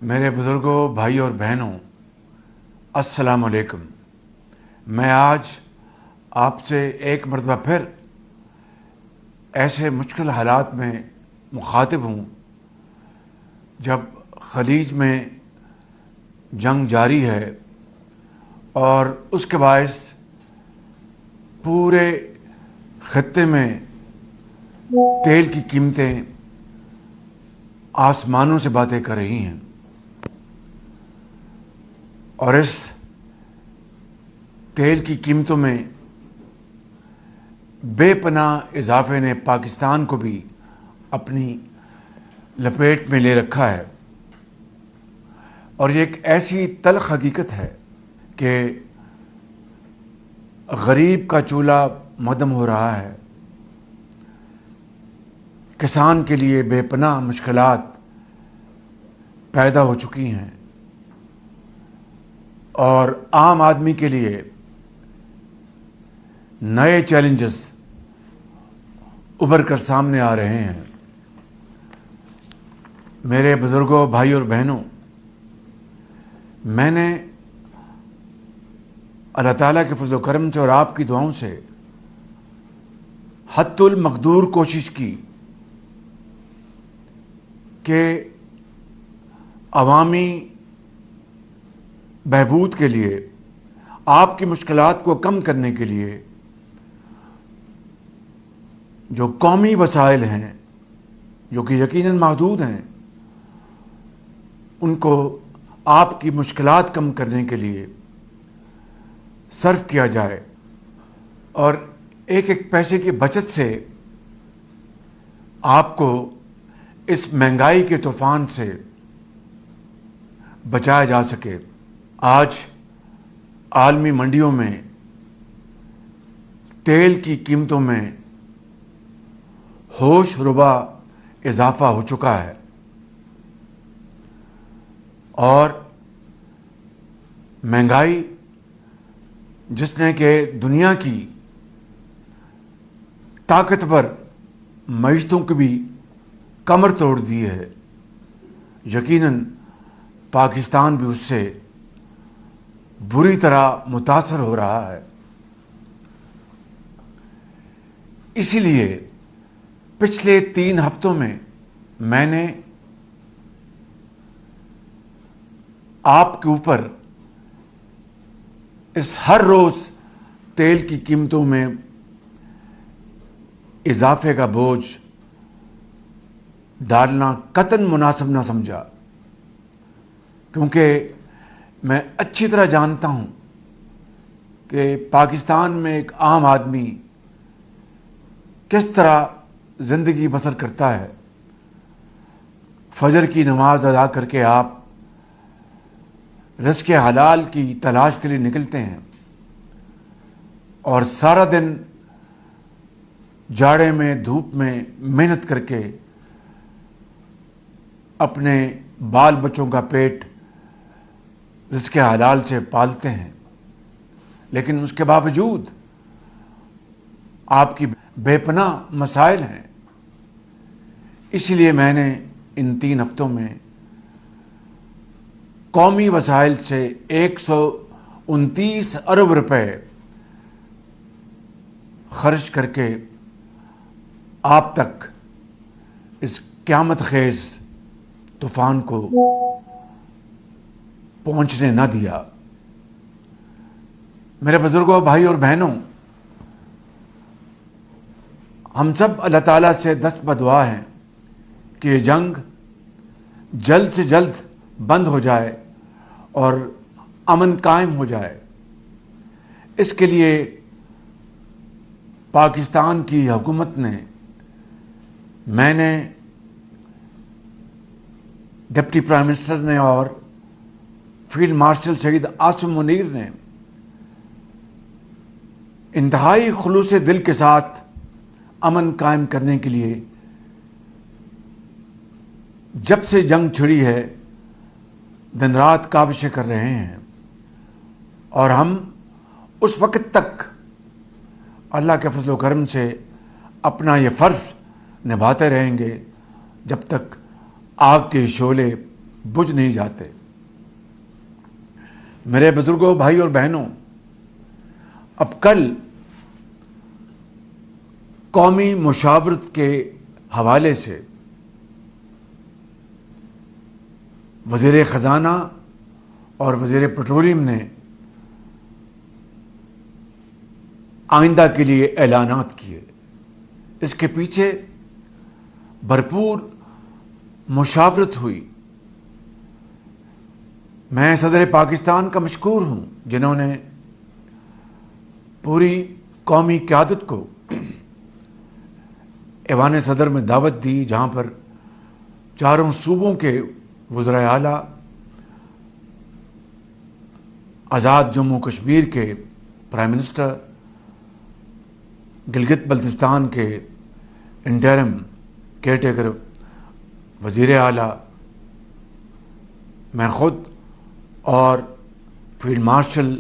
میرے بزرگوں، بھائی اور بہنوں، السلام علیکم۔ میں آج آپ سے ایک مرتبہ پھر ایسے مشکل حالات میں مخاطب ہوں جب خلیج میں جنگ جاری ہے اور اس کے باعث پورے خطے میں تیل کی قیمتیں آسمانوں سے باتیں کر رہی ہیں، اور اس تیل کی قیمتوں میں بے پناہ اضافے نے پاکستان کو بھی اپنی لپیٹ میں لے رکھا ہے۔ اور یہ ایک ایسی تلخ حقیقت ہے کہ غریب کا چولہا مدھم ہو رہا ہے، کسان کے لیے بے پناہ مشکلات پیدا ہو چکی ہیں، اور عام آدمی کے لیے نئے چیلنجز ابھر کر سامنے آ رہے ہیں۔ میرے بزرگوں، بھائی اور بہنوں، میں نے اللہ تعالیٰ کے فضل و کرم سے اور آپ کی دعاؤں سے حد المقدور کوشش کی کہ عوامی بہبود کے لیے، آپ کی مشکلات کو کم کرنے کے لیے جو قومی وسائل ہیں، جو کہ یقیناً محدود ہیں، ان کو آپ کی مشکلات کم کرنے کے لیے صرف کیا جائے، اور ایک ایک پیسے کی بچت سے آپ کو اس مہنگائی کے طوفان سے بچایا جا سکے۔ آج عالمی منڈیوں میں تیل کی قیمتوں میں ہوش ربا اضافہ ہو چکا ہے، اور مہنگائی جس نے کہ دنیا کی طاقتور معیشتوں کی بھی کمر توڑ دی ہے، یقیناً پاکستان بھی اس سے بری طرح متاثر ہو رہا ہے۔ اسی لیے پچھلے 3 ہفتوں میں نے آپ کے اوپر اس ہر روز تیل کی قیمتوں میں اضافے کا بوجھ ڈالنا قطعاً مناسب نہ سمجھا، کیونکہ میں اچھی طرح جانتا ہوں کہ پاکستان میں ایک عام آدمی کس طرح زندگی بسر کرتا ہے۔ فجر کی نماز ادا کر کے آپ رزق حلال کی تلاش کے لیے نکلتے ہیں، اور سارا دن جاڑے میں، دھوپ میں محنت کر کے اپنے بال بچوں کا پیٹ رزق حلال سے پالتے ہیں، لیکن اس کے باوجود آپ کی بے پناہ مسائل ہیں۔ اسی لیے میں نے ان 3 ہفتوں میں قومی وسائل سے 129 ارب روپے خرچ کر کے آپ تک اس قیامت خیز طوفان کو پہنچنے نہ دیا۔ میرے بزرگوں، بھائی اور بہنوں، ہم سب اللہ تعالیٰ سے دست بدعا ہیں کہ یہ جنگ جلد سے جلد بند ہو جائے اور امن قائم ہو جائے۔ اس کے لیے پاکستان کی حکومت نے، میں نے، ڈپٹی پرائم منسٹر نے اور فیلڈ مارشل شہید عاصم منیر نے انتہائی خلوص دل کے ساتھ امن قائم کرنے کے لیے جب سے جنگ چھڑی ہے دن رات کاوشیں کر رہے ہیں، اور ہم اس وقت تک اللہ کے فضل و کرم سے اپنا یہ فرض نبھاتے رہیں گے جب تک آگ کے شعلے بجھ نہیں جاتے۔ میرے بزرگوں، بھائی اور بہنوں، اب کل قومی مشاورت کے حوالے سے وزیر خزانہ اور وزیر پیٹرولیم نے آئندہ کے لیے اعلانات کیے۔ اس کے پیچھے بھرپور مشاورت ہوئی۔ میں صدر پاکستان کا مشکور ہوں جنہوں نے پوری قومی قیادت کو ایوان صدر میں دعوت دی، جہاں پر چاروں صوبوں کے وزرائے اعلیٰ، آزاد جموں کشمیر کے پرائم منسٹر، گلگت بلتستان کے انٹرم کیئر ٹیکر وزیر اعلیٰ، میں خود اور فیلڈ مارشل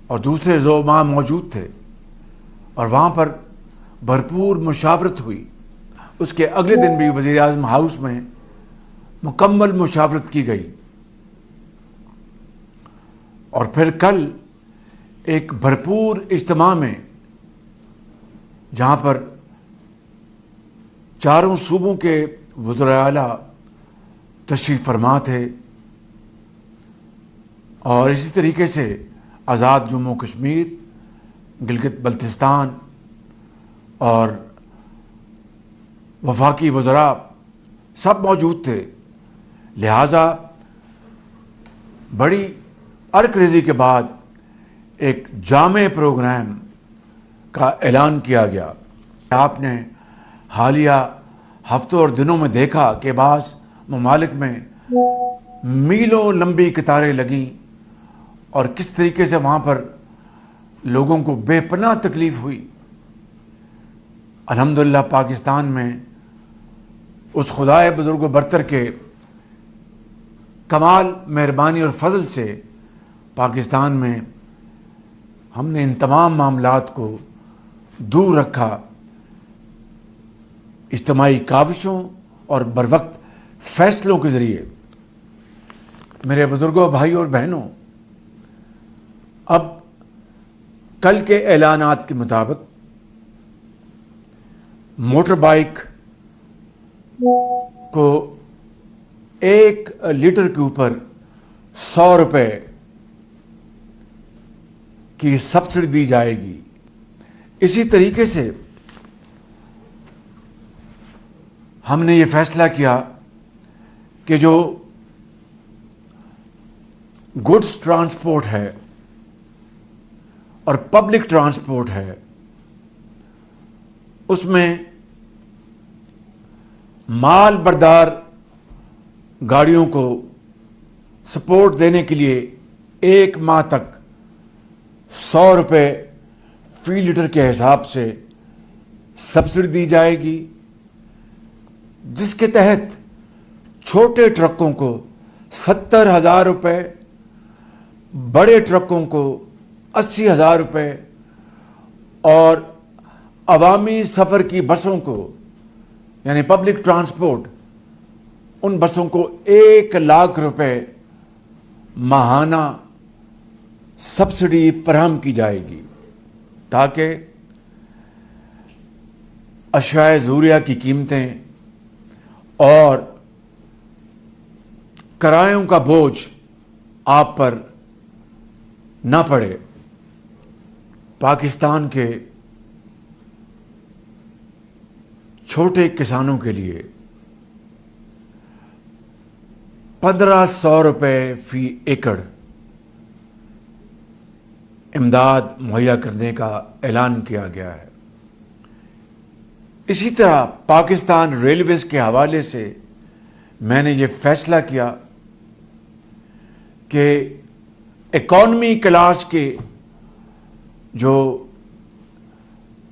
اور دوسرے زعماء موجود تھے، اور وہاں پر بھرپور مشاورت ہوئی۔ اس کے اگلے دن بھی وزیر اعظم ہاؤس میں مکمل مشاورت کی گئی، اور پھر کل ایک بھرپور اجتماع میں جہاں پر چاروں صوبوں کے وزرائے اعلیٰ تشریف فرما تھے، اور اسی طریقے سے آزاد جموں کشمیر، گلگت بلتستان اور وفاقی وزراء سب موجود تھے۔ لہٰذا بڑی ارک ریزی کے بعد ایک جامع پروگرام کا اعلان کیا گیا۔ آپ نے حالیہ ہفتوں اور دنوں میں دیکھا کہ بعض ممالک میں میلوں لمبی قطاریں لگیں، اور کس طریقے سے وہاں پر لوگوں کو بے پناہ تکلیف ہوئی۔ الحمدللہ پاکستان میں اس خدائے بزرگ و برتر کے کمال مہربانی اور فضل سے پاکستان میں ہم نے ان تمام معاملات کو دور رکھا، اجتماعی کاوشوں اور بروقت فیصلوں کے ذریعے۔ میرے بزرگوں، بھائی اور بہنوں، اب کل کے اعلانات کے مطابق موٹر بائک کو 1 لیٹر کے اوپر 100 روپے کی سبسڈی دی جائے گی۔ اسی طریقے سے ہم نے یہ فیصلہ کیا کہ جو گڈس ٹرانسپورٹ ہے اور پبلک ٹرانسپورٹ ہے، اس میں مال بردار گاڑیوں کو سپورٹ دینے کے لیے 1 ماہ تک 100 روپے فی لیٹر کے حساب سے سبسڈی دی جائے گی، جس کے تحت چھوٹے ٹرکوں کو 70,000 روپے، بڑے ٹرکوں کو 80,000 روپے، اور عوامی سفر کی بسوں کو یعنی پبلک ٹرانسپورٹ ان بسوں کو 1 لاکھ روپے ماہانہ سبسڈی فراہم کی جائے گی، تاکہ اشیاء ضروریہ کی قیمتیں اور کرایوں کا بوجھ آپ پر نہ پڑے۔ پاکستان کے چھوٹے کسانوں کے لیے 1,500 روپے فی ایکڑ امداد مہیا کرنے کا اعلان کیا گیا ہے۔ اسی طرح پاکستان ریلویز کے حوالے سے میں نے یہ فیصلہ کیا کہ اکانومی کلاس کے جو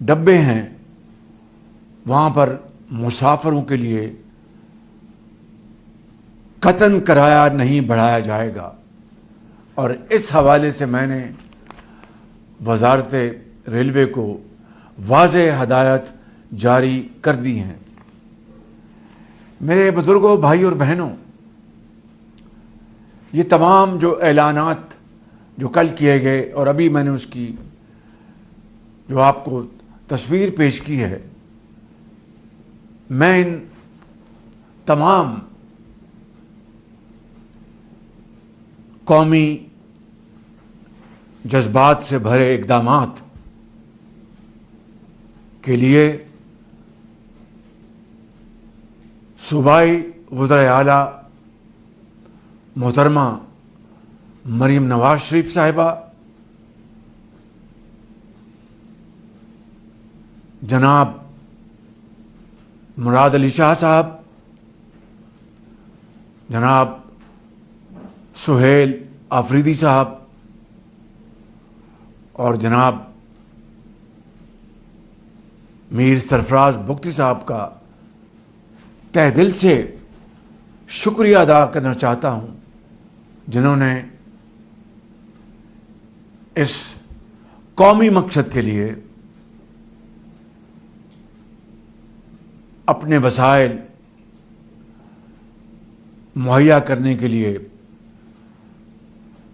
ڈبے ہیں وہاں پر مسافروں کے لیے قطعاً کرایہ نہیں بڑھایا جائے گا، اور اس حوالے سے میں نے وزارت ریلوے کو واضح ہدایت جاری کر دی ہیں۔ میرے بزرگوں، بھائی اور بہنوں، یہ تمام جو اعلانات جو کل کیے گئے اور ابھی میں نے اس کی جو آپ کو تصویر پیش کی ہے، میں ان تمام قومی جذبات سے بھرے اقدامات کے لیے صوبائی وزرائے اعلیٰ محترمہ مریم نواز شریف صاحبہ، جناب مراد علی شاہ صاحب، جناب سہیل آفریدی صاحب اور جناب میر سرفراز بگٹی صاحب کا تہ دل سے شکریہ ادا کرنا چاہتا ہوں، جنہوں نے اس قومی مقصد کے لیے اپنے وسائل مہیا کرنے کے لیے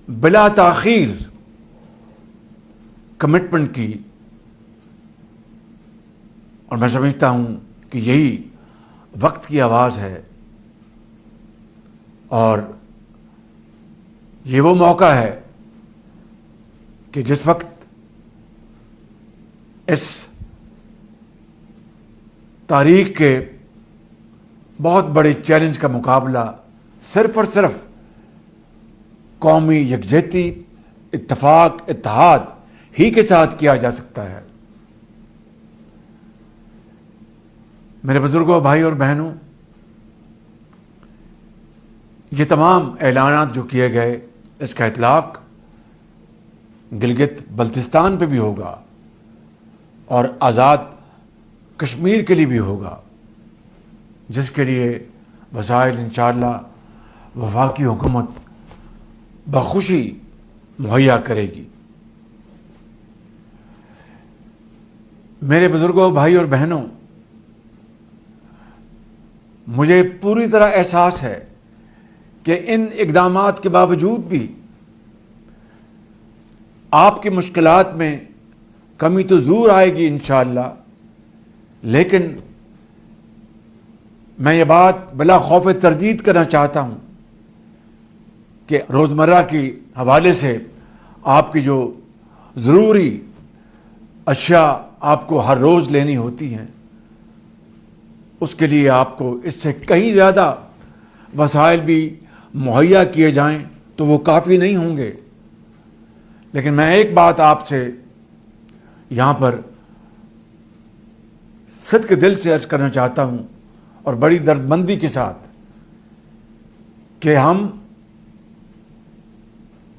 بلا تاخیر کمٹمنٹ کی، اور میں سمجھتا ہوں کہ یہی وقت کی آواز ہے اور یہ وہ موقع ہے کہ جس وقت اس تاریخ کے بہت بڑے چیلنج کا مقابلہ صرف اور صرف قومی یکجہتی، اتفاق، اتحاد ہی کے ساتھ کیا جا سکتا ہے۔ میرے بزرگوں، بھائی اور بہنوں، یہ تمام اعلانات جو کیے گئے، اس کا اطلاق گلگت بلتستان پہ بھی ہوگا اور آزاد کشمیر کے لیے بھی ہوگا، جس کے لیے وسائل انشاءاللہ وفاقی حکومت بخوشی مہیا کرے گی۔ میرے بزرگوں، بھائی اور بہنوں، مجھے پوری طرح احساس ہے کہ ان اقدامات کے باوجود بھی آپ کی مشکلات میں کمی تو ضرور آئے گی انشاءاللہ، لیکن میں یہ بات بلا خوف تردید کرنا چاہتا ہوں کہ روزمرہ کی حوالے سے آپ کی جو ضروری اشیاء آپ کو ہر روز لینی ہوتی ہیں، اس کے لیے آپ کو اس سے کہیں زیادہ وسائل بھی مہیا کیے جائیں تو وہ کافی نہیں ہوں گے۔ لیکن میں ایک بات آپ سے یہاں پر صدق دل سے عرض کرنا چاہتا ہوں اور بڑی دردمندی کے ساتھ کہ ہم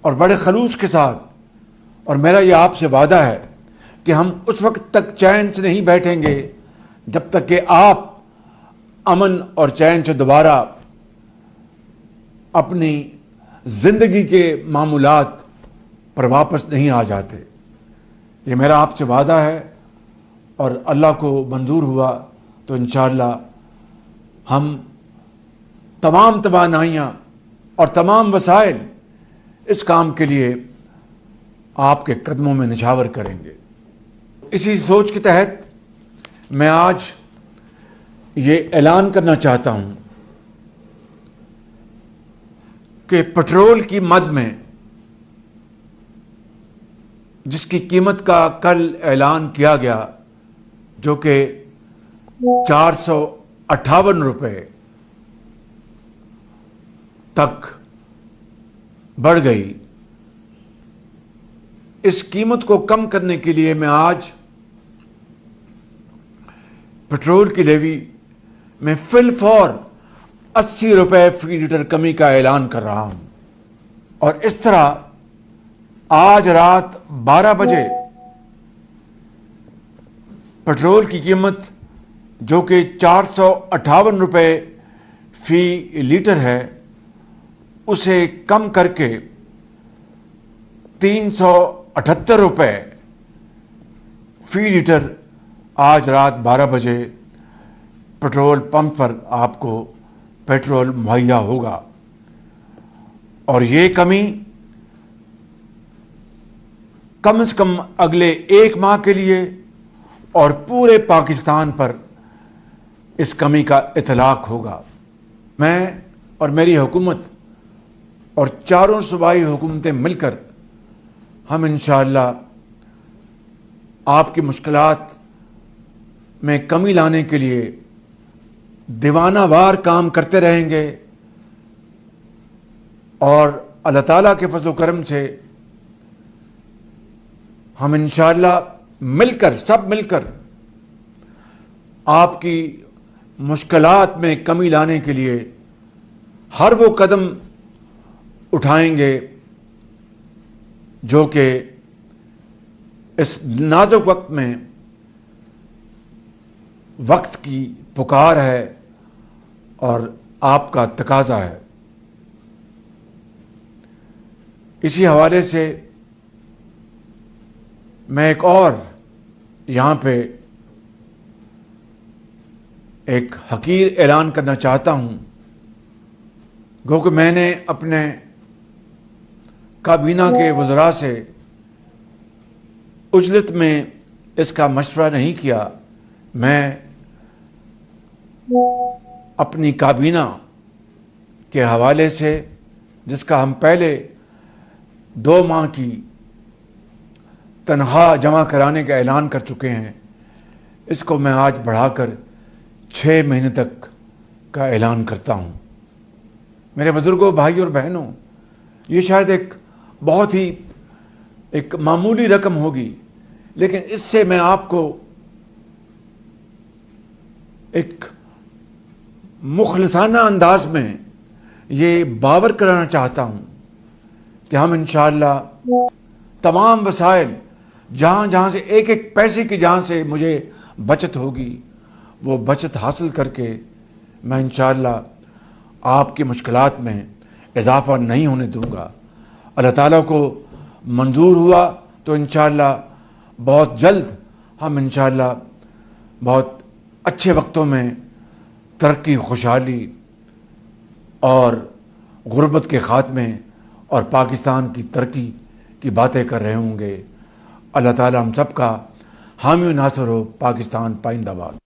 اور بڑے خلوص کے ساتھ، اور میرا یہ آپ سے وعدہ ہے کہ ہم اس وقت تک چین سے نہیں بیٹھیں گے جب تک کہ آپ امن اور چین سے دوبارہ اپنی زندگی کے معمولات پر واپس نہیں آ جاتے۔ یہ میرا آپ سے وعدہ ہے، اور اللہ کو منظور ہوا تو انشاءاللہ ہم تمام توانائیاں اور تمام وسائل اس کام کے لیے آپ کے قدموں میں نچھاور کریں گے۔ اسی سوچ کے تحت میں آج یہ اعلان کرنا چاہتا ہوں کہ پٹرول کی مد میں جس کی قیمت کا کل اعلان کیا گیا، جو کہ 458 روپے تک بڑھ گئی، اس قیمت کو کم کرنے کے لیے میں آج پٹرول کی لیوی میں فی الفور 80 روپے فی لیٹر کمی کا اعلان کر رہا ہوں، اور اس طرح آج رات 12 بجے پٹرول کی قیمت جو کہ 458 روپے فی لیٹر ہے، اسے کم کر کے 378 روپے فی لیٹر آج رات 12 بجے پٹرول پمپ پر آپ کو پیٹرول مہیا ہوگا۔ اور یہ کمی کم از کم اگلے 1 ماہ کے لیے اور پورے پاکستان پر اس کمی کا اطلاق ہوگا۔ میں اور میری حکومت اور چاروں صوبائی حکومتیں مل کر ہم انشاءاللہ آپ کی مشکلات میں کمی لانے کے لیے دیوانہ وار کام کرتے رہیں گے، اور اللہ تعالیٰ کے فضل و کرم سے ہم انشاءاللہ سب مل کر آپ کی مشکلات میں کمی لانے کے لیے ہر وہ قدم اٹھائیں گے جو کہ اس نازک وقت میں وقت کی پکار ہے اور آپ کا تقاضا ہے۔ اسی حوالے سے میں ایک اور یہاں پہ ایک حقیر اعلان کرنا چاہتا ہوں، گو کہ میں نے اپنے کابینہ کے وزراء سے عجلت میں اس کا مشورہ نہیں کیا۔ میں اپنی کابینہ کے حوالے سے، جس کا ہم پہلے 2 ماہ کی تنخواہ جمع کرانے کا اعلان کر چکے ہیں، اس کو میں آج بڑھا کر 6 مہینے تک کا اعلان کرتا ہوں۔ میرے بزرگوں، بھائی اور بہنوں، یہ شاید بہت ہی ایک معمولی رقم ہوگی، لیکن اس سے میں آپ کو ایک مخلصانہ انداز میں یہ باور کرانا چاہتا ہوں کہ ہم انشاءاللہ تمام وسائل، جہاں سے ایک پیسے کی جہاں سے مجھے بچت ہوگی، وہ بچت حاصل کر کے میں انشاءاللہ آپ کی مشکلات میں اضافہ نہیں ہونے دوں گا۔ اللہ تعالیٰ کو منظور ہوا تو انشاءاللہ بہت جلد ہم انشاءاللہ بہت اچھے وقتوں میں ترقی، خوشحالی اور غربت کے خاتمے اور پاکستان کی ترقی کی باتیں کر رہے ہوں گے۔ اللہ تعالیٰ ہم سب کا حامی و ناصر ہو۔ پاکستان پائندہ باد۔